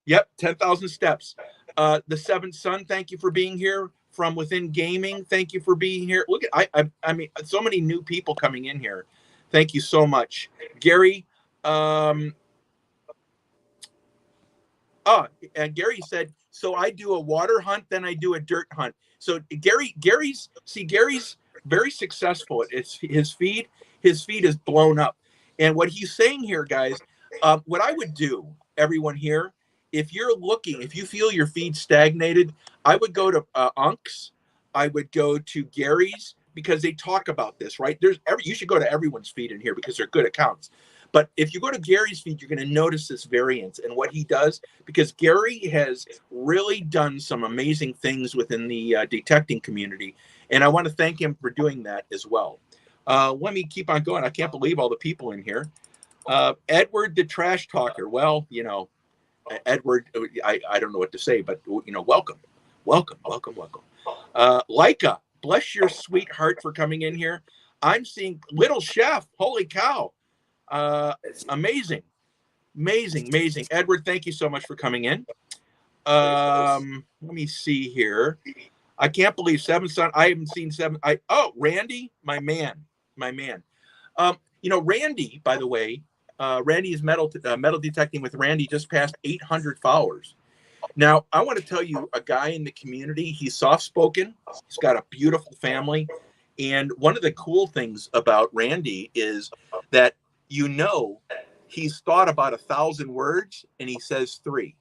Yep, 10,000 steps. The Seventh Son, thank you for being here. From Within Gaming, thank you for being here. Look at I mean, so many new people coming in here. Thank you so much, Gary. And Gary said, so I do a water hunt, then I do a dirt hunt. So Gary's very successful. His feed is blown up. And what he's saying here, guys, what I would do, everyone here, if you feel your feed stagnated, I would go to Unk's, I would go to Gary's, because they talk about this, right? You should go to everyone's feed in here because they're good accounts. But if you go to Gary's feed, you're going to notice this variance and what he does, because Gary has really done some amazing things within the detecting community. And I want to thank him for doing that as well. Let me keep on going. I can't believe all the people in here. Edward, the trash talker. Well, Edward, I don't know what to say, but, welcome. Leica, bless your sweet heart for coming in here. I'm seeing Little Chef. Holy cow. Amazing. Edward, thank you so much for coming in. Let me see here. I can't believe Seven Son. I haven't seen Seven. Randy, my man. Randy, by the way, Randy's metal detecting with Randy just passed 800 followers. Now, I want to tell you, a guy in the community, he's soft-spoken. He's got a beautiful family. And one of the cool things about Randy is that he's thought about 1,000 words and he says 3.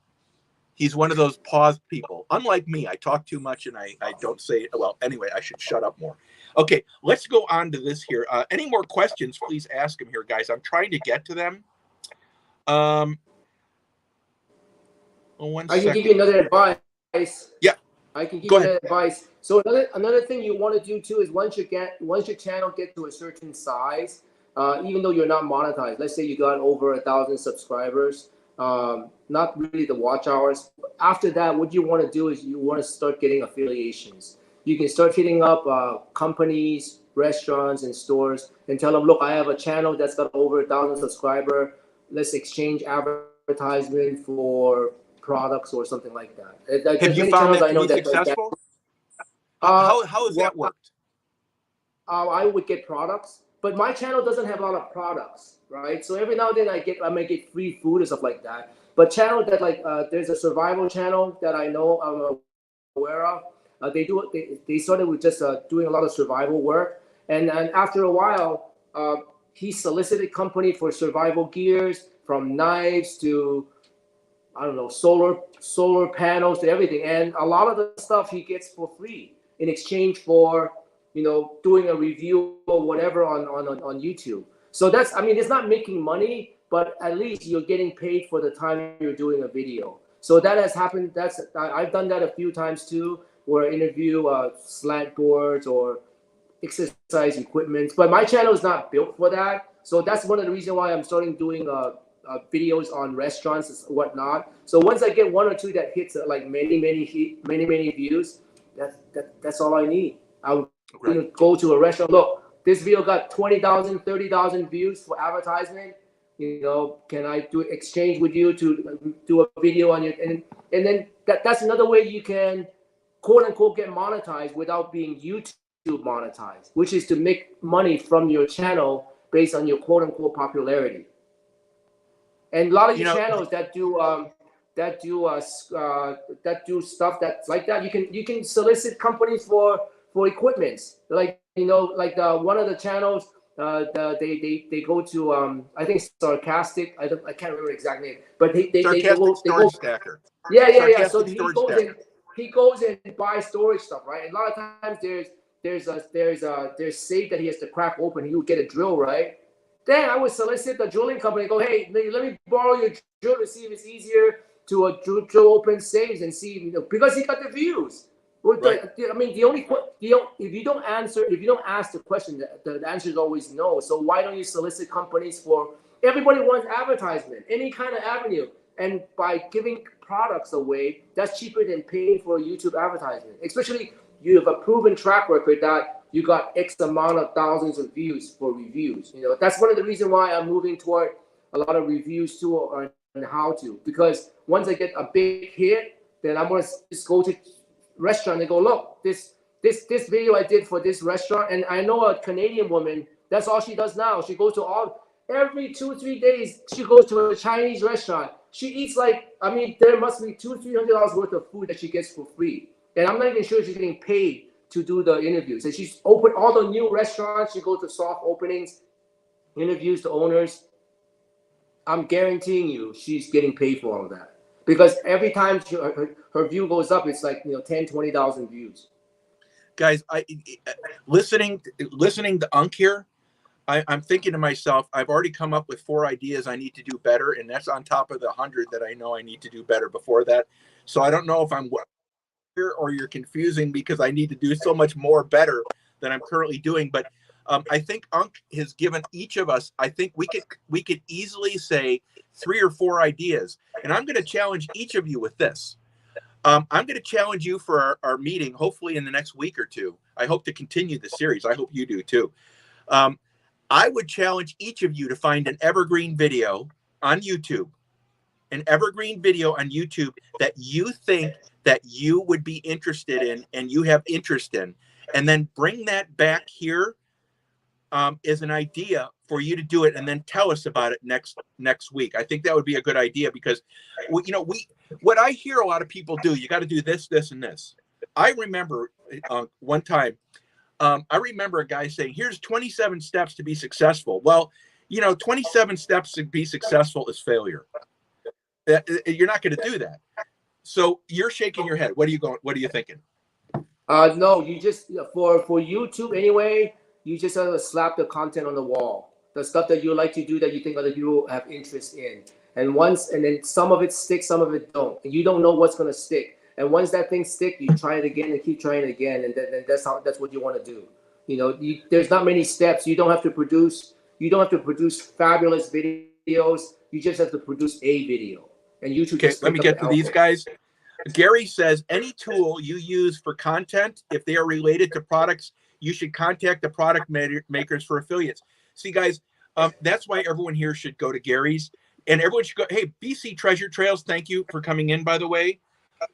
He's one of those paused people. Unlike me, I talk too much and I don't say it. Well, anyway, I should shut up more. Okay, let's go on to this here. Any more questions, please ask them here, guys. I'm trying to get to them. Well, one I can give second. you another advice. Yeah. I can give Go you ahead. another advice. So another thing you want to do too is once your channel get to a certain size, even though you're not monetized, let's say you got over 1,000 subscribers, not really the watch hours. After that, what you want to do is you want to start getting affiliations. You can start hitting up companies, restaurants, and stores, and tell them, look, I have a channel that's got over 1,000 subscribers. Let's exchange advertisement for products or something like that. Have There's you many found channels that I to know be that does that. successful? How has Well, that worked? I would get products, but my channel doesn't have a lot of products, right? So every now and then I may get free food and stuff like that. But channel that like there's a survival channel that I know I'm aware of. They started with just doing a lot of survival work, and after a while, he solicited company for survival gears, from knives to I don't know, solar panels to everything, and a lot of the stuff he gets for free in exchange for doing a review or whatever on YouTube. So that's, I mean, it's not making money, but at least you're getting paid for the time you're doing a video. So that has happened. I've done that a few times too, where I interview slant boards or exercise equipment. But my channel is not built for that. So that's one of the reasons why I'm starting doing videos on restaurants and whatnot. So once I get one or two that hits like many views, that's all I need. I would go to a restaurant. Look, this video got 20,000, 30,000 views for advertisement. Can I do exchange with you to do a video on your and then that's another way you can quote unquote get monetized without being YouTube monetized, which is to make money from your channel based on your quote unquote popularity. And a lot of channels that do stuff that's like that, you can solicit companies for equipments. Like like one of the channels, they go to I think Sarcastic. I can't remember the exact name, but they go Storage Stacker. yeah. So Sarcastic Storage Stacker. He goes and buys storage stuff, right? And a lot of times there's safe that he has to crack open. He would get a drill, right? Then I would solicit the drilling company. Go, hey, let me borrow your drill to see if it's easier to drill open safes and see, because he got the views. Right. I mean, if you don't ask the question, the answer is always no. So why don't you solicit companies for? Everybody wants advertisement, any kind of avenue, and by giving products away, that's cheaper than paying for a YouTube advertisement. Especially you have a proven track record that you got X amount of thousands of views for reviews. That's one of the reasons why I'm moving toward a lot of reviews too on how to. Because once I get a big hit, then I'm gonna just go to restaurant and go, look, this video I did for this restaurant, and I know a Canadian woman. That's all she does now. She goes to every 2-3 days. She goes to a Chinese restaurant. She eats there must be $200-300 worth of food that she gets for free, and I'm not even sure she's getting paid to do the interviews. And she's opened all the new restaurants. She goes to soft openings, interviews the owners. I'm guaranteeing you she's getting paid for all of that. Because every time her view goes up, it's like 10,000-20,000 views. Guys, listening to Unk here, I'm thinking to myself, I've already come up with 4 ideas I need to do better, and that's on top of the 100 that I know I need to do better before that. So I don't know if I'm or you're confusing because I need to do so much more better than I'm currently doing. But I think Unk has given each of us, I think we could easily say 3 or 4 ideas. And I'm going to challenge each of you with this. I'm going to challenge you for our meeting, hopefully in the next week or 2. I hope to continue the series. I hope you do too. I would challenge each of you to find an evergreen video on YouTube, that you think that you would be interested in and you have interest in, and then bring that back here as an idea for you to do it, and then tell us about it next week. I think that would be a good idea, because what I hear a lot of people do, you got to do this, and this. I remember one time, I remember a guy saying, here's 27 steps to be successful. Well, 27 steps to be successful is failure. You're not going to do that. So you're shaking your head. What are you thinking? No, you just for YouTube anyway. You just have to slap the content on the wall, the stuff that you like to do that you think other people have interest in, And then some of it sticks, some of it don't. And you don't know what's going to stick. And once that thing sticks, you try it again and keep trying it again. And then that's what you want to do. You know, there's not many steps. You don't have to produce fabulous videos. You just have to produce a video. And YouTube. Okay, just let me get to these guys. Gary says, any tool you use for content, if they are related to products, you should contact the product makers for affiliates. See, guys, that's why everyone here should go to Gary's, and everyone should go. Hey, BC Treasure Trails, thank you for coming in, by the way.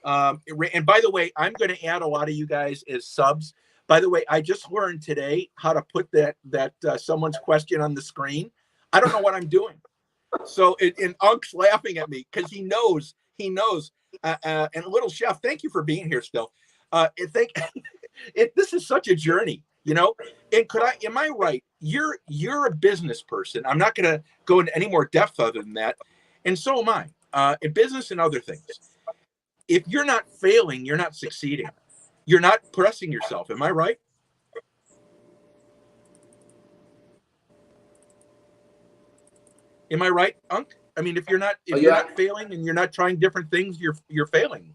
And by the way, I'm going to add a lot of you guys as subs. By the way, I just learned today how to put that someone's question on the screen. I don't know what I'm doing. So, and Unk's laughing at me because he knows. And Little Chef, thank you for being here still. This is such a journey, you know. And am I right? You're a business person. I'm not going to go into any more depth other than that. And so am I, in business and other things. If you're not failing, you're not succeeding. You're not pressing yourself. Am I right? Am I right, Unk? I mean, if you're not failing and you're not trying different things, you're failing.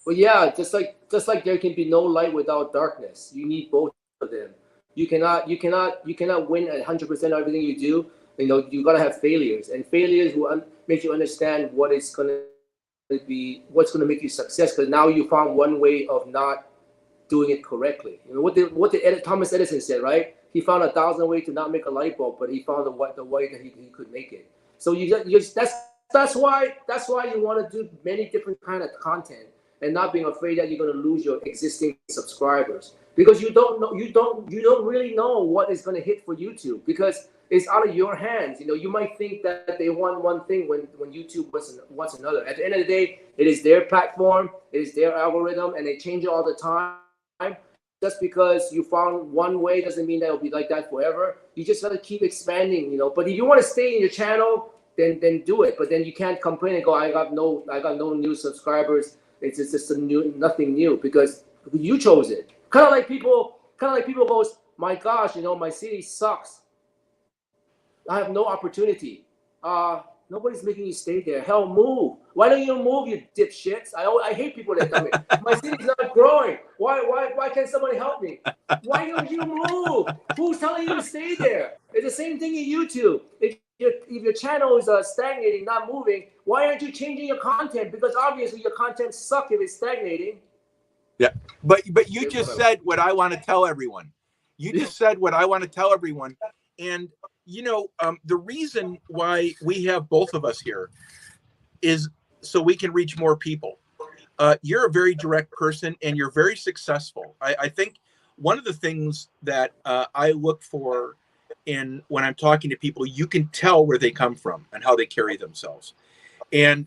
Well, yeah, just like there can be no light without darkness. You need both of them. You cannot win 100% of everything you do. You know, you gotta have failures, and failures will make you understand what's gonna make you success. Because now you found one way of not doing it correctly. You know what Thomas Edison said, right? He found 1,000 ways to not make a light bulb, but he found the way that he could make it. So that's why you want to do many different kind of content and not being afraid that you're going to lose your existing subscribers, because you don't really know what is going to hit for YouTube, because it's out of your hands. You know, you might think that they want one thing when YouTube wants another. At the end of the day, it is their platform, it is their algorithm, and they change it all the time. Just because you found one way doesn't mean that it'll be like that forever. You just gotta keep expanding, you know. But if you want to stay in your channel, then do it. But then you can't complain and go, I got no new subscribers. It's just nothing new, because you chose it. Kind of like people goes, my gosh, you know, my city sucks. I have no opportunity. Nobody's making you stay there. Hell, move. Why don't you move, you dipshits? I hate people that tell me my city's not growing. Why can't somebody help me? Why don't you move? Who's telling you to stay there? It's the same thing in YouTube. If your channel is stagnating, not moving, why aren't you changing your content? Because obviously your content sucks if it's stagnating. Yeah, but you just said what I want to tell everyone. You just said what I want to tell everyone, and you know, the reason why we have both of us here is so we can reach more people. You're a very direct person, and you're very successful. I think one of the things that I look for when I'm talking to people, you can tell where they come from and how they carry themselves. And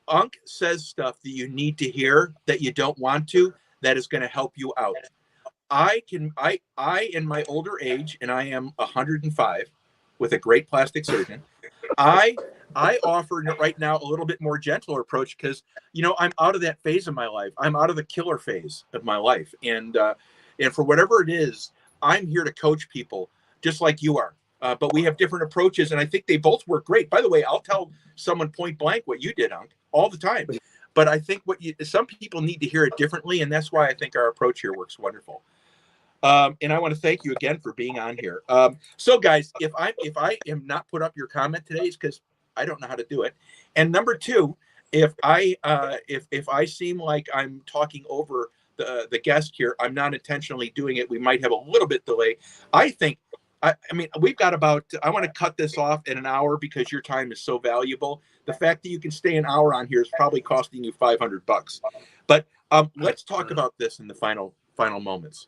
Unk says stuff that you need to hear that you don't want to, that is going to help you out. I in my older age, and I am 105 with a great plastic surgeon, I offer right now a little bit more gentler approach, because, you know, I'm out of that phase of my life. I'm out of the killer phase of my life. And for whatever it is, I'm here to coach people just like you are. But we have different approaches, and I think they both work great. By the way, I'll tell someone point blank what you did, Unk, all the time. But I think some people need to hear it differently, and that's why I think our approach here works wonderful. And I want to thank you again for being on here. So guys, if I am not put up your comment today, it's because I don't know how to do it. And number two, if I seem like I'm talking over the guest here, I'm not intentionally doing it. We might have a little bit delay. I mean, we've got I want to cut this off in an hour because your time is so valuable. The fact that you can stay an hour on here is probably costing you $500. But let's talk about this in the final moments.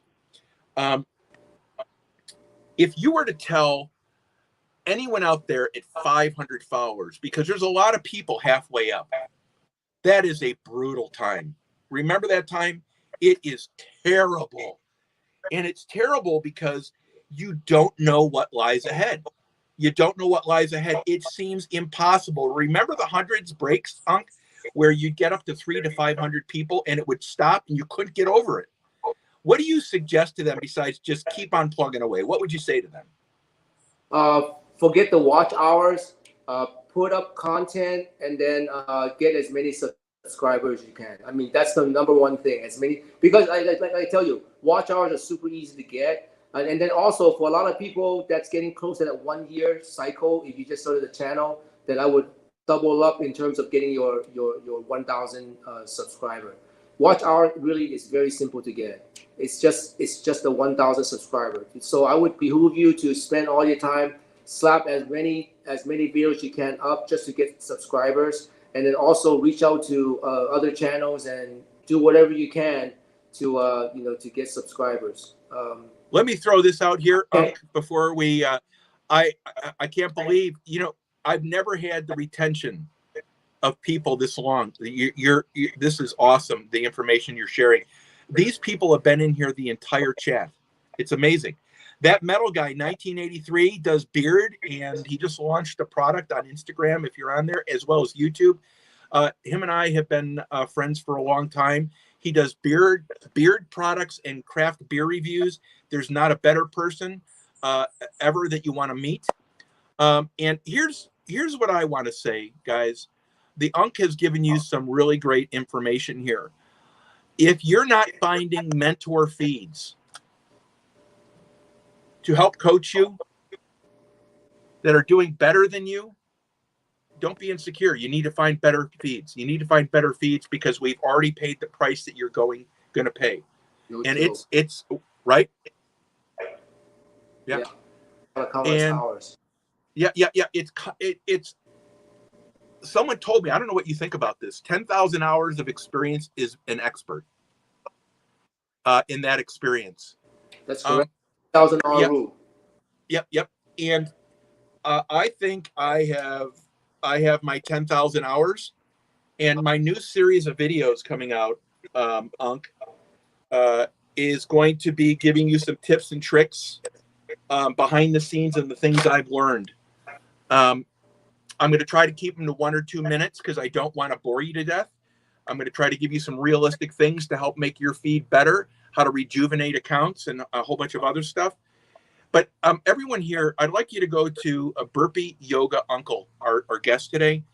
If you were to tell anyone out there at 500 followers, because there's a lot of people halfway up, that is a brutal time. Remember that time? It is terrible. And it's terrible because you don't know what lies ahead. You don't know what lies ahead. It seems impossible. Remember the hundreds breaks, Unk, where you'd get up to 300 to 500 people and it would stop and you couldn't get over it. What do you suggest to them besides just keep on plugging away? What would you say to them? Forget the watch hours. put up content, and then get as many subscribers as you can. I mean, that's the number one thing. As many, because like I tell you, watch hours are super easy to get. And then also for a lot of people that's getting close to that 1 year cycle, if you just started the channel, then I would double up in terms of getting your 1,000 subscriber. Watch hour really is very simple to get. It's just the 1,000 subscriber. So I would behoove you to spend all your time, slap as many videos you can up just to get subscribers, and then also reach out to other channels and do whatever you can to to get subscribers. Let me throw this out here before we. I can't believe, I've never had the retention of people this long. This is awesome. The information you're sharing. These people have been in here the entire chat. It's amazing. That metal guy, 1983, does beard, and he just launched a product on Instagram, if you're on there, as well as YouTube. Him and I have been friends for a long time. He does beard products and craft beer reviews. There's not a better person ever that you want to meet. And here's what I want to say, guys. The THUNK has given you some really great information here. If you're not finding mentor feeds to help coach you that are doing better than you, don't be insecure. You need to find better feeds. You need to find better feeds because we've already paid the price that you're going to pay. And it's right. Yeah. And hours. Yeah. It's someone told me, I don't know what you think about this. 10,000 hours of experience is an expert in that experience. That's correct. $1,000 rule. Yep. And I think I have my 10,000 hours, and my new series of videos coming out, THUNK, is going to be giving you some tips and tricks behind the scenes and the things I've learned. I'm going to try to keep them to 1 or 2 minutes because I don't want to bore you to death. I'm going to try to give you some realistic things to help make your feed better, how to rejuvenate accounts, and a whole bunch of other stuff. But everyone here, I'd like you to go to BURPEEyoga Uncle, our guest today.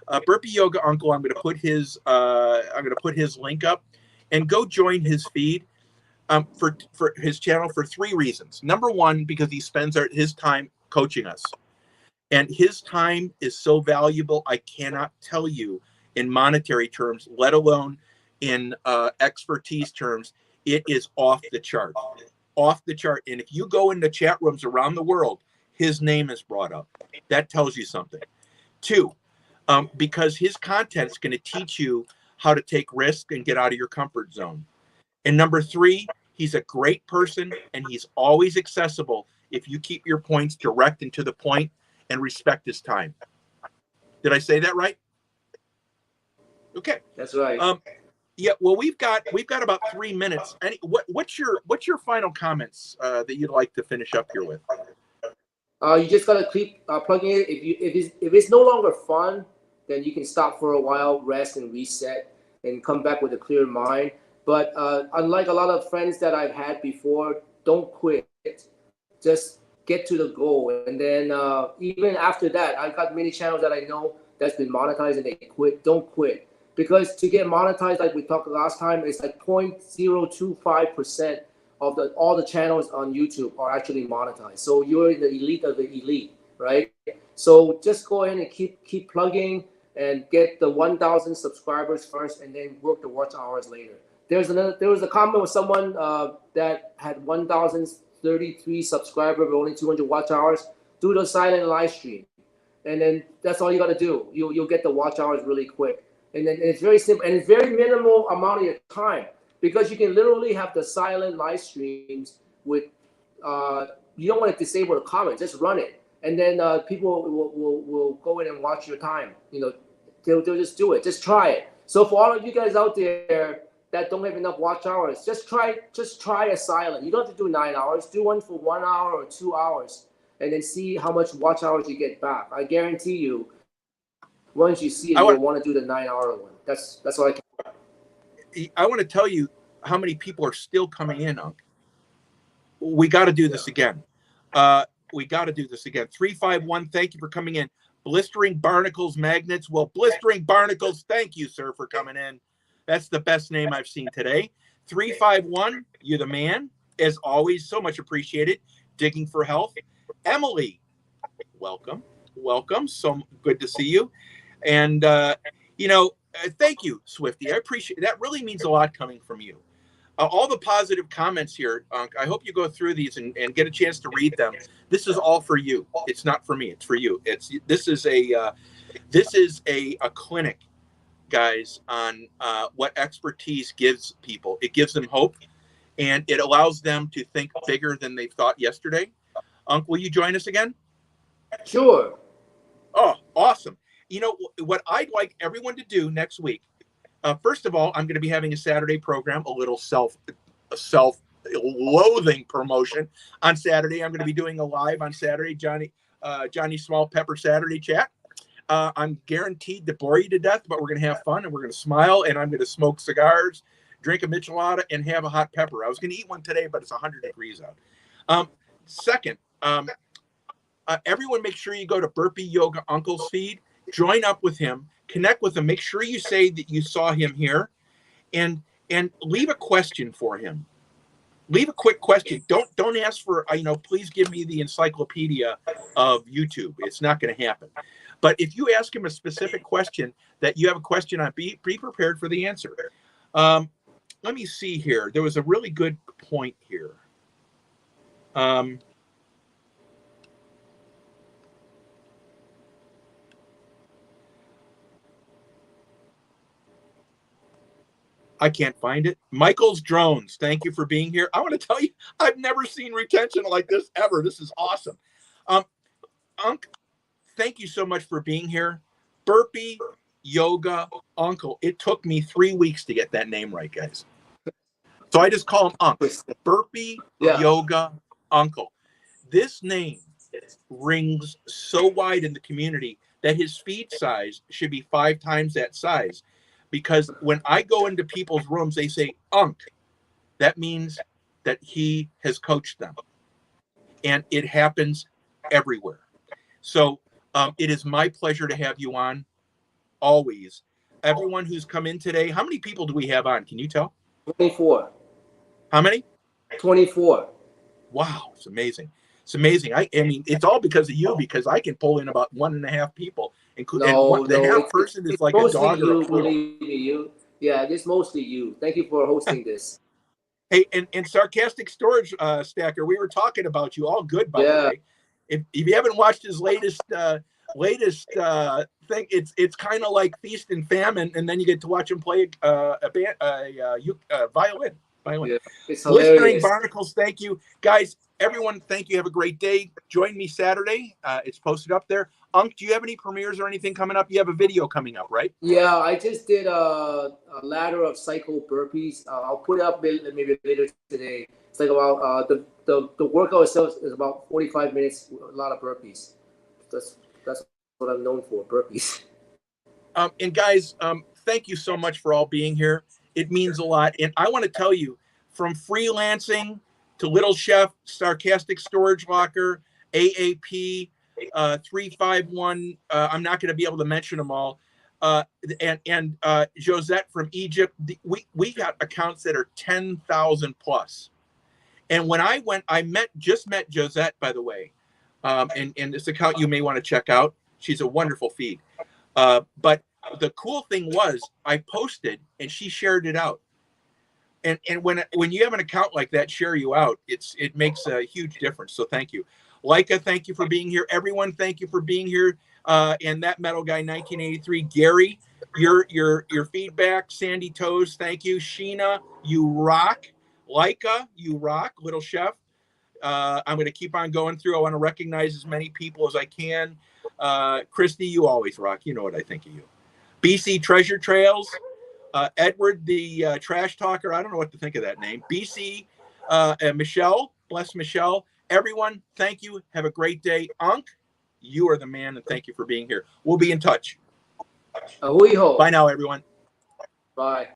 BURPEEyoga Uncle, I'm going to put his link up, and go join his feed for his channel for 3 reasons. Number one, because he spends his time coaching us. And his time is so valuable, I cannot tell you in monetary terms, let alone in expertise terms. It is off the chart. Off the chart. And if you go into chat rooms around the world, his name is brought up. That tells you something. 2, because his content is going to teach you how to take risk and get out of your comfort zone. And number 3, he's a great person, and he's always accessible if you keep your points direct and to the point and respect his time. Did I say that right? Okay. That's right. Yeah. Well, we've got about 3 minutes. What's your final comments that you'd like to finish up here with? You just gotta keep plugging it. If it's no longer fun, then you can stop for a while, rest and reset, and come back with a clear mind. But unlike a lot of friends that I've had before, don't quit. Just get to the goal, and then even after that, I've got many channels that I know that's been monetized and they quit. Don't quit, because to get monetized, like we talked last time, it's like 0.025% of all the channels on YouTube are actually monetized. So you're in the elite of the elite, right? So just go ahead and keep plugging and get the 1,000 subscribers first, and then work the watch hours later. There was a comment with someone that had 1,033 subscribers with only 200 watch hours. Do the silent live stream, and then that's all you got to do. You'll get the watch hours really quick, and then it's very simple, and it's very minimal amount of your time, because you can literally have the silent live streams with you don't want to disable the comment, just run it, and then people will go in and watch your time. They'll just do it. Just try it. So for all of you guys out there that don't have enough watch hours, just try a silent. You don't have to do 9 hours. Do one for 1 hour or 2 hours, and then see how much watch hours you get back. I guarantee you, once you see it, you'll want to do the 9 hour one. That's what I want to tell you how many people are still coming in on. We got to do this again. We got to do this again. 351, thank you for coming in. Blistering Barnacles Magnets. Well, Blistering Barnacles, thank you, sir, for coming in. That's the best name I've seen today. 351, you're the man. As always, so much appreciated. Digging for Health. Emily, welcome. Welcome. So good to see you. And, thank you, Swifty. I appreciate that. Really means a lot coming from you. All the positive comments here, I hope you go through these and get a chance to read them. This is all for you. It's not for me. It's for you. This is a clinic, guys, on what expertise gives people. It gives them hope, and it allows them to think bigger than they thought yesterday. Will you join us again? Sure. Oh, awesome. You know what I'd like everyone to do next week. First of all, I'm going to be having a Saturday program, a little self-loathing promotion on Saturday. I'm going to be doing a live on Saturday, Johnny Small Pepper Saturday chat. I'm guaranteed to bore you to death, but we're going to have fun and we're going to smile, and I'm going to smoke cigars, drink a Michelada, and have a hot pepper. I was going to eat one today, but it's 100 degrees out. Second, everyone make sure you go to Burpee Yoga Uncle's feed, join up with him, connect with him, make sure you say that you saw him here, and leave a question for him. Leave a quick question. Don't ask for, please give me the encyclopedia of YouTube. It's not going to happen. But if you ask him a specific question that you have a question on, be prepared for the answer. Let me see here. There was a really good point here. I can't find it. Michael's Drones, thank you for being here. I want to tell you, I've never seen retention like this ever. This is awesome. Thank you so much for being here. Burpee Yoga Uncle. It took me 3 weeks to get that name right, guys. So I just call him Unc. Burpee Yoga Uncle. This name rings so wide in the community that his feed size should be 5 times that size. Because when I go into people's rooms, they say, Unc. That means that he has coached them. And it happens everywhere. So it is my pleasure to have you on, always. Everyone who's come in today, how many people do we have on? Can you tell? 24. How many? 24. Wow, it's amazing. It's amazing. I mean, it's all because of you, because I can pull in about 1.5 people. The half person is like a dog or a poodle. Believe me, you. Yeah, it's mostly you. Thank you for hosting this. Hey, and Sarcastic Storage Stacker, we were talking about you. All good, by the way. If you haven't watched his latest thing, it's kind of like Feast and Famine, and then you get to watch him play violin. Yeah, it's hilarious. Blistering Barnacles, thank you. Guys, everyone, thank you. Have a great day. Join me Saturday. It's posted up there. Unc, do you have any premieres or anything coming up? You have a video coming up, right? Yeah, I just did a ladder of cycle burpees. I'll put it up maybe later today. It's like about the workout itself is about 45 minutes, a lot of burpees. That's what I'm known for, burpees. And guys, thank you so much for all being here. It means a lot. And I want to tell you, from freelancing to Little Chef, Sarcastic Storage Locker, AAP, 351, I'm not going to be able to mention them all. And Josette from Egypt, we got accounts that are 10,000 plus. And when I went, just met Josette, by the way. And this account you may want to check out. She's a wonderful feed. But the cool thing was I posted and she shared it out. And when you have an account like that share you out, it makes a huge difference. So thank you. Leica, thank you for being here. Everyone, thank you for being here. And that metal guy 1983, Gary, your feedback. Sandy Toes, thank you. Sheena, you rock. Leica, you rock. Little Chef. I'm going to keep on going through. I want to recognize as many people as I can. Christy, you always rock. You know what I think of you. BC Treasure Trails. Edward, the trash talker. I don't know what to think of that name. BC, and Michelle. Bless Michelle. Everyone, thank you. Have a great day. Unc, you are the man, and thank you for being here. We'll be in touch. Bye now, everyone. Bye.